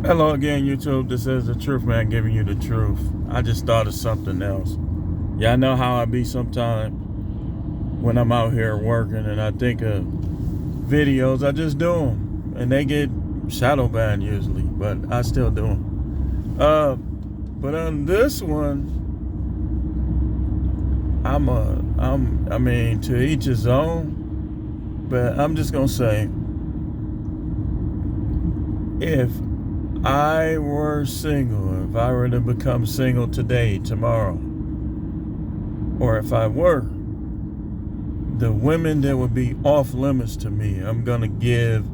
Hello again, YouTube. This is the Truth Man giving you the truth. I just thought of something else. Yeah, I know how I be sometimes when I'm out here working and I think of videos. I just do them, and they get shadow banned usually, but I still do them. But on this one, I mean, to each his own. But I'm just gonna say, if I were single, if I were to become single today, tomorrow, or if I were, the women that would be off limits to me, I'm going to give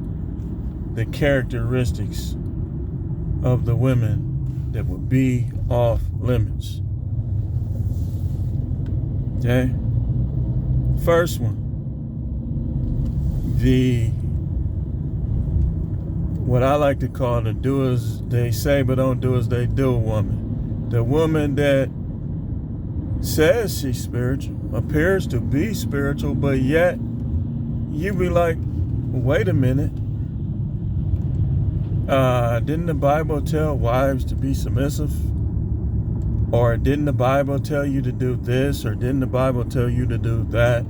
the characteristics of the women that would be off limits. Okay? First one, what I like to call the do as they say but don't do as they do woman. The woman that says she's spiritual, appears to be spiritual, but yet you be like, wait a minute. Didn't the Bible tell wives to be submissive? Or didn't the Bible tell you to do this? Or didn't the Bible tell you to do that?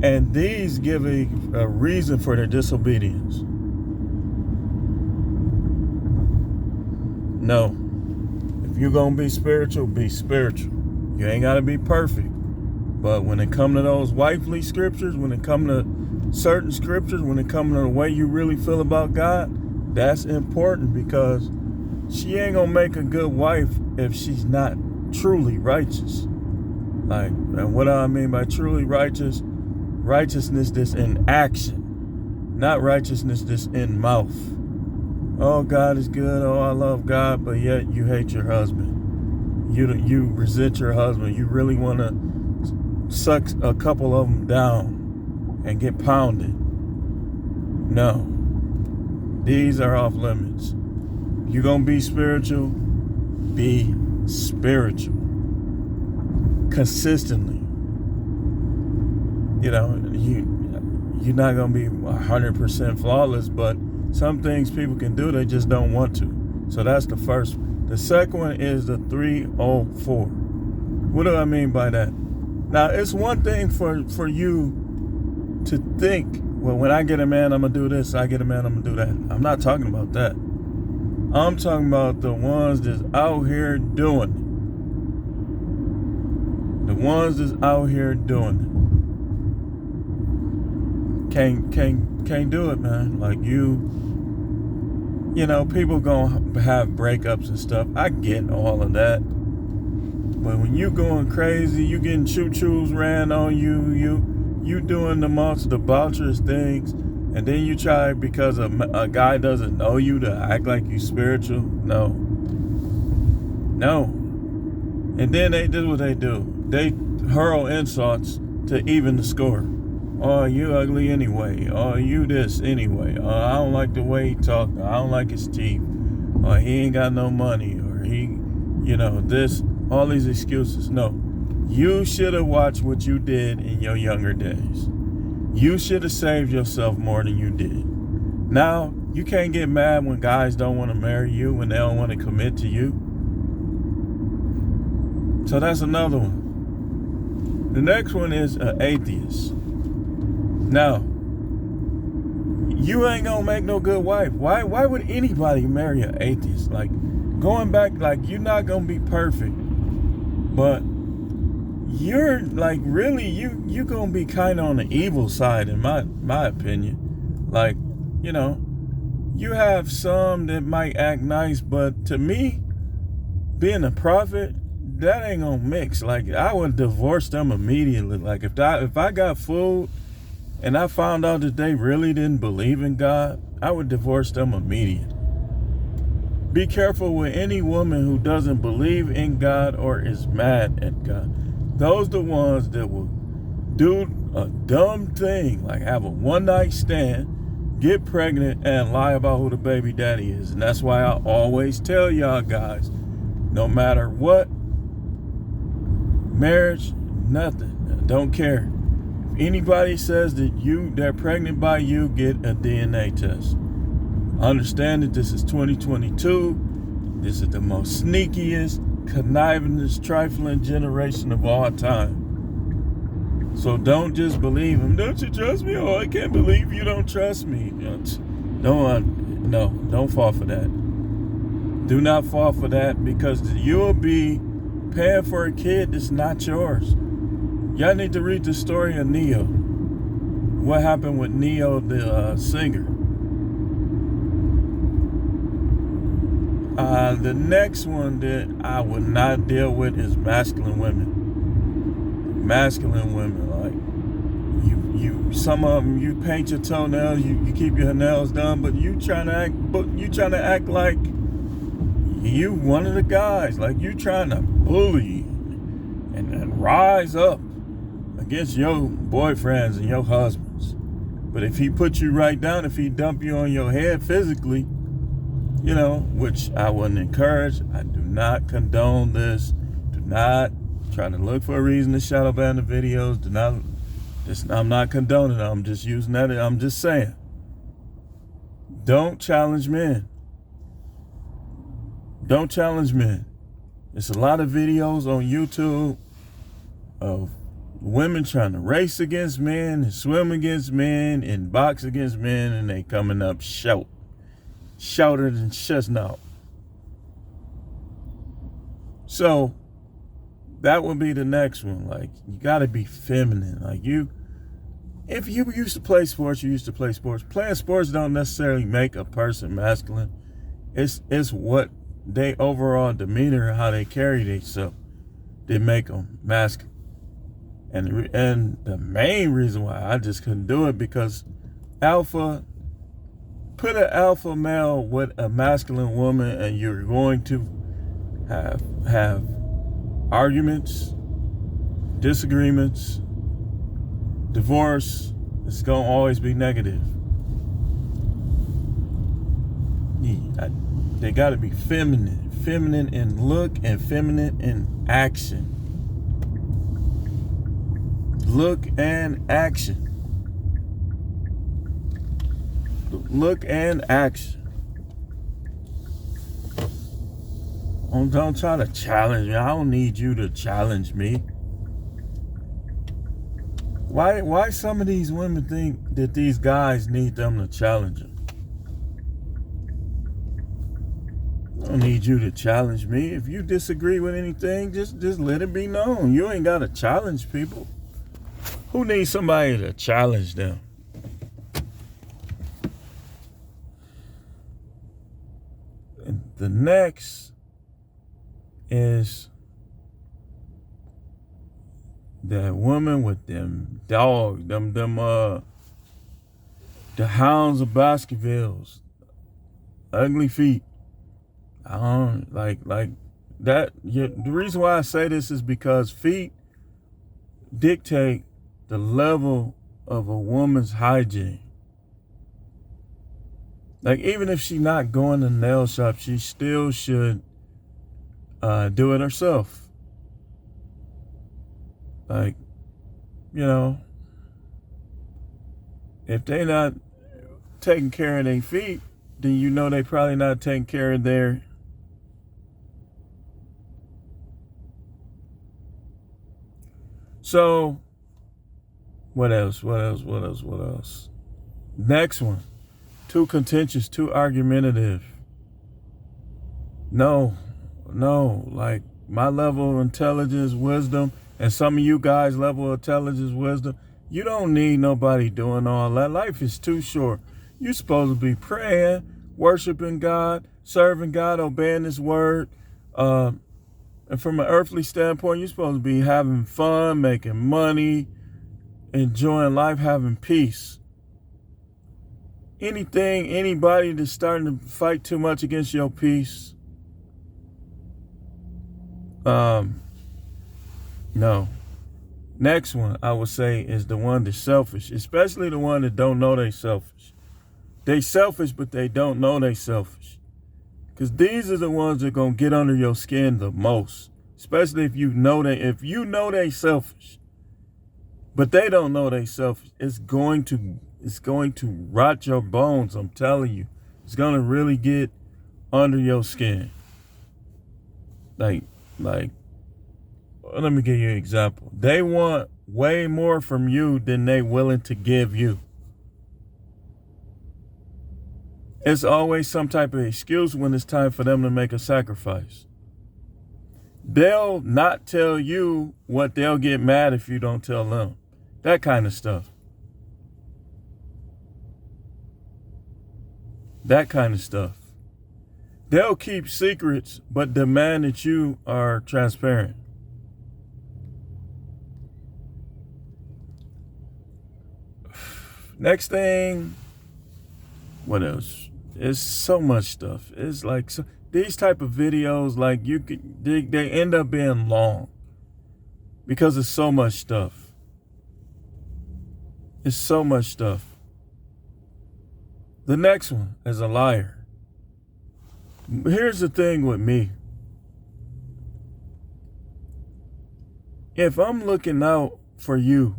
And these give a reason for their disobedience. No. If you're going to be spiritual, be spiritual. You ain't got to be perfect. But when it comes to those wifely scriptures, when it comes to certain scriptures, when it comes to the way you really feel about God, that's important, because she ain't going to make a good wife if she's not truly righteous. Like, and what do I mean by truly righteous? Righteousness that's in action, not righteousness that's in mouth. Oh, God is good. Oh, I love God. But yet you hate your husband. You resent your husband. You really want to suck a couple of them down and get pounded. No. These are off limits. You're going to be spiritual, be spiritual. Consistently. You know, you're not going to be 100% flawless, but some things people can do, they just don't want to. So that's the first one. The second one is the 304. What do I mean by that? Now, it's one thing for you to think, well, when I get a man, I'm going to do this. I get a man, I'm going to do that. I'm not talking about that. I'm talking about the ones that's out here doing it. The ones that's out here doing it. Can't do it, man. Like, you know, people gonna have breakups and stuff. I get all of that. But when you going crazy, you getting choo-choos ran on you doing the most debaucherous things, and then you try, because a guy doesn't know you, to act like you spiritual. No. And then they do what they do. They hurl insults to even the score. Oh, you ugly anyway. Oh, you this anyway. Oh, I don't like the way he talk. I don't like his teeth. Or he ain't got no money. Or he, this, all these excuses. No. You should have watched what you did in your younger days. You should have saved yourself more than you did. Now, you can't get mad when guys don't want to marry you, when they don't want to commit to you. So that's another one. The next one is an atheist. Now, you ain't gonna make no good wife. Why would anybody marry an atheist? Like, going back, like, you're not gonna be perfect, but you're like, really, you gonna be kind of on the evil side, in my opinion. Like, you have some that might act nice, but to me, being a prophet, that ain't gonna mix. Like, I would divorce them immediately. Like, if I got food and I found out that they really didn't believe in God, I would divorce them immediately. Be careful with any woman who doesn't believe in God or is mad at God. Those are the ones that will do a dumb thing, like have a one-night stand, get pregnant, and lie about who the baby daddy is. And that's why I always tell y'all guys, no matter what, marriage, nothing. I don't care. Anybody says that they're pregnant by you, get a DNA test. Understand that this is 2022. This is the most sneakiest, connivingest, trifling generation of all time. So don't just believe him. Don't you trust me? Oh, I can't believe you don't trust me. Don't fall for that. Do not fall for that, because you'll be paying for a kid that's not yours. Y'all need to read the story of Neo. What happened with Neo, the singer. The next one that I would not deal with is masculine women. Masculine women, like you some of them, you paint your toenails, you keep your nails done, but you trying to act like you one of the guys, like you trying to bully and rise up against your boyfriends and your husbands. But if he put you right down, if he dump you on your head physically, which I wouldn't encourage. I do not condone this. Do not try to look for a reason to shadow ban the videos. I'm not condoning it. I'm just using that. I'm just saying. Don't challenge men. Don't challenge men. There's a lot of videos on YouTube of women trying to race against men and swim against men and box against men, and they coming up shouted and chestnut. So that would be the next one. Like, you got to be feminine. Like, if you used to play sports, you used to play sports. Playing sports don't necessarily make a person masculine. It's what they overall demeanor, how they carry themselves, they make them masculine. And the main reason why I just couldn't do it, because put an alpha male with a masculine woman, and you're going to have arguments, disagreements, divorce. It's going to always be negative. They got to be feminine in look and feminine in action. Look and action. Look and action. Don't try to challenge me. I don't need you to challenge me. Why some of these women think that these guys need them to challenge them? I don't need you to challenge me. If you disagree with anything, just let it be known. You ain't got to challenge people. Who needs somebody to challenge them? And the next is that woman with them dogs, the hounds of Baskervilles, ugly feet. I don't like that. The reason why I say this is because feet dictate the level of a woman's hygiene. Like, even if she's not going to nail shop, she still should do it herself. Like, if they not taking care of their feet, then they probably not taking care of their So, what else? Next one. Too contentious, too argumentative. No. Like, my level of intelligence, wisdom, and some of you guys' level of intelligence, wisdom, you don't need nobody doing all that. Life is too short. You're supposed to be praying, worshiping God, serving God, obeying His word. And from an earthly standpoint, you're supposed to be having fun, making money, enjoying life, having peace. Anybody that's starting to fight too much against your peace, no. Next one I would say is the one that's selfish, especially the one that don't know they selfish. They selfish, but they don't know they selfish. Because these are the ones that are going to get under your skin the most, especially if you know they selfish, but they don't know they selfish. It's going to rot your bones, I'm telling you. It's gonna really get under your skin. Like, let me give you an example. They want way more from you than they willing to give you. It's always some type of excuse when it's time for them to make a sacrifice. They'll not tell you what they'll get mad if you don't tell them. That kind of stuff. That kind of stuff. They'll keep secrets, but demand that you are transparent. Next thing, what else? It's so much stuff. It's like these type of videos, like they end up being long because it's so much stuff. It's so much stuff. The next one is a liar. Here's the thing with me. If I'm looking out for you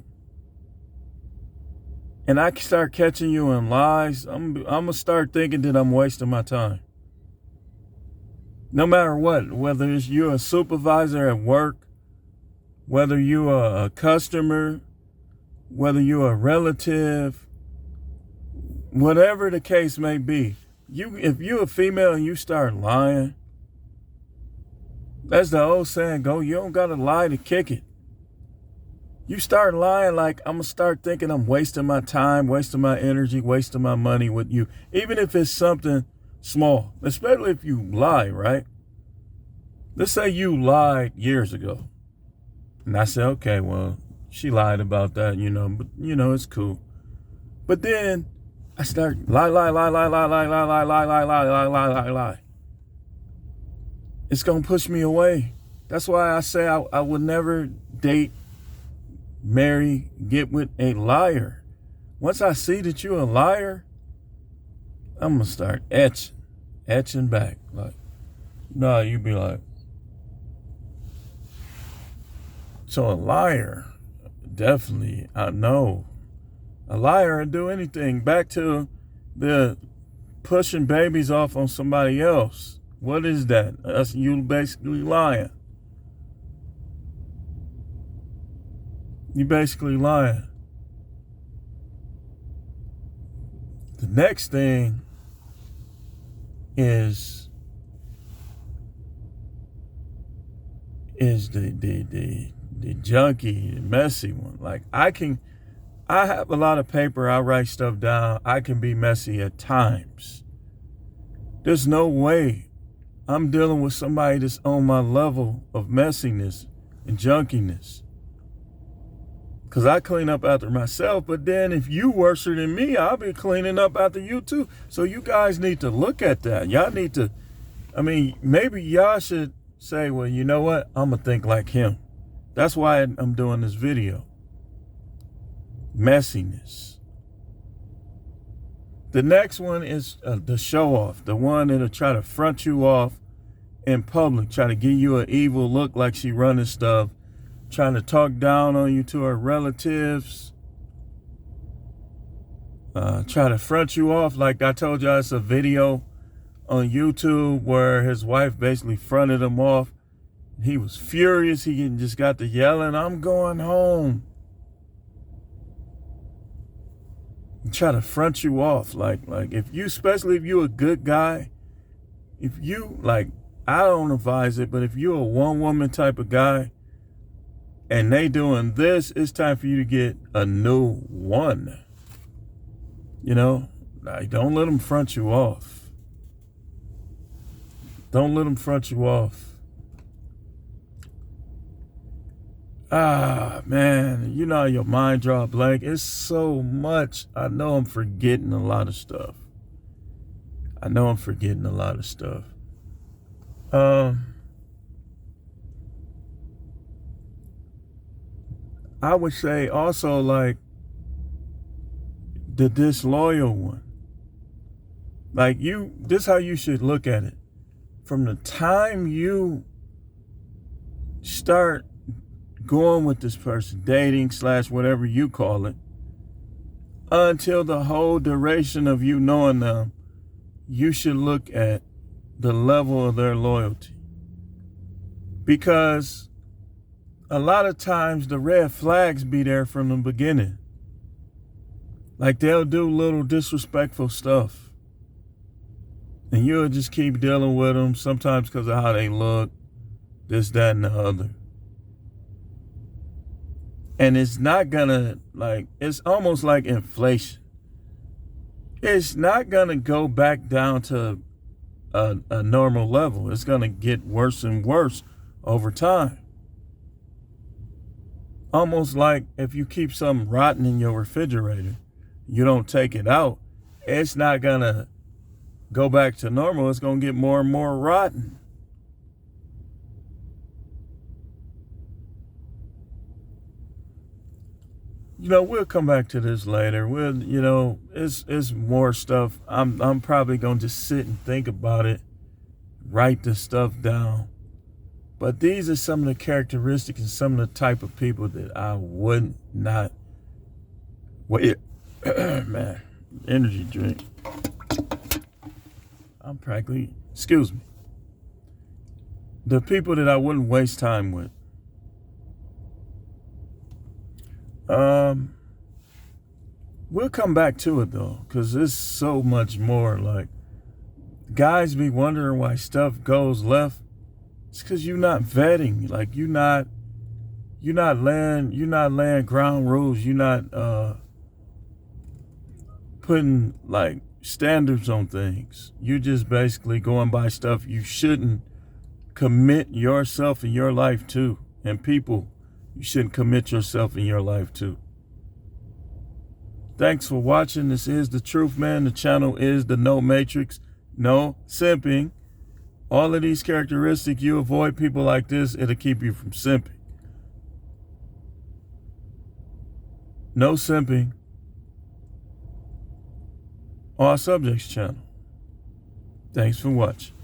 and I start catching you in lies, I'm going to start thinking that I'm wasting my time. No matter what, whether it's you're a supervisor at work, whether you're a customer, whether you're a relative, whatever the case may be, if you're a female and you start lying, that's the old saying go, you don't got to lie to kick it. You start lying, like, I'm going to start thinking I'm wasting my time, wasting my energy, wasting my money with you. Even if it's something small, especially if you lie, right? Let's say you lied years ago. And I say, okay, well, she lied about that, but, it's cool. But then I start lie. It's going to push me away. That's why I say I would never date, marry, get with a liar. Once I see that you're a liar, I'm going to start etching back. Like, no, you be like, so a liar, definitely, I know. A liar would do anything. Back to the pushing babies off on somebody else. What is that? That's you basically lying. You basically lying. The next thing is the junky, the messy one. Like, I have a lot of paper. I write stuff down. I can be messy at times. There's no way I'm dealing with somebody that's on my level of messiness and junkiness. Because I clean up after myself. But then if you worse than me, I'll be cleaning up after you too. So you guys need to look at that. Y'all need to, maybe y'all should say, well, you know what? I'm going to think like him. That's why I'm doing this video. Messiness. The next one is the show off. The one that'll try to front you off in public, try to give you an evil look like she running stuff, trying to talk down on you to her relatives, try to front you off. Like I told y'all, it's a video on YouTube where his wife basically fronted him off. He was furious. He just got to yelling, I'm going home. And try to front you off. Like if you, especially if you're a good guy, if you, like, I don't advise it, but if you're a one woman type of guy and they doing this, it's time for you to get a new one. Like, don't let them front you off. Don't let them front you off. Man, your mind draw a blank. It's so much. I know I'm forgetting a lot of stuff. I would say also, like, the disloyal one. Like, this is how you should look at it. From the time you start going with this person, dating / whatever you call it, until the whole duration of you knowing them, you should look at the level of their loyalty. Because a lot of times the red flags be there from the beginning. Like they'll do little disrespectful stuff. And you'll just keep dealing with them, sometimes because of how they look, this, that, and the other. And it's not gonna, it's almost like inflation. It's not gonna go back down to a normal level. It's gonna get worse and worse over time. Almost like if you keep something rotten in your refrigerator, you don't take it out, it's not gonna go back to normal. It's gonna get more and more rotten. We'll come back to this later. It's more stuff. I'm probably gonna just sit and think about it, write the stuff down. But these are some of the characteristics and some of the type of people that I would not wait. Man, energy drink. I'm practically, excuse me. The people that I wouldn't waste time with. We'll come back to it though, because there's so much more. Like, guys be wondering why stuff goes left. It's because you're not vetting. Like, you're not laying ground rules. You're not putting like standards on things. You're just basically going by stuff you shouldn't commit yourself in your life to, and people you shouldn't commit yourself in your life to. Thanks for watching. This is The Truth, Man. The channel is the No Matrix, no simping. All of these characteristics, you avoid people like this, it'll keep you from simping. No simping. All Subjects channel. Thanks for watching.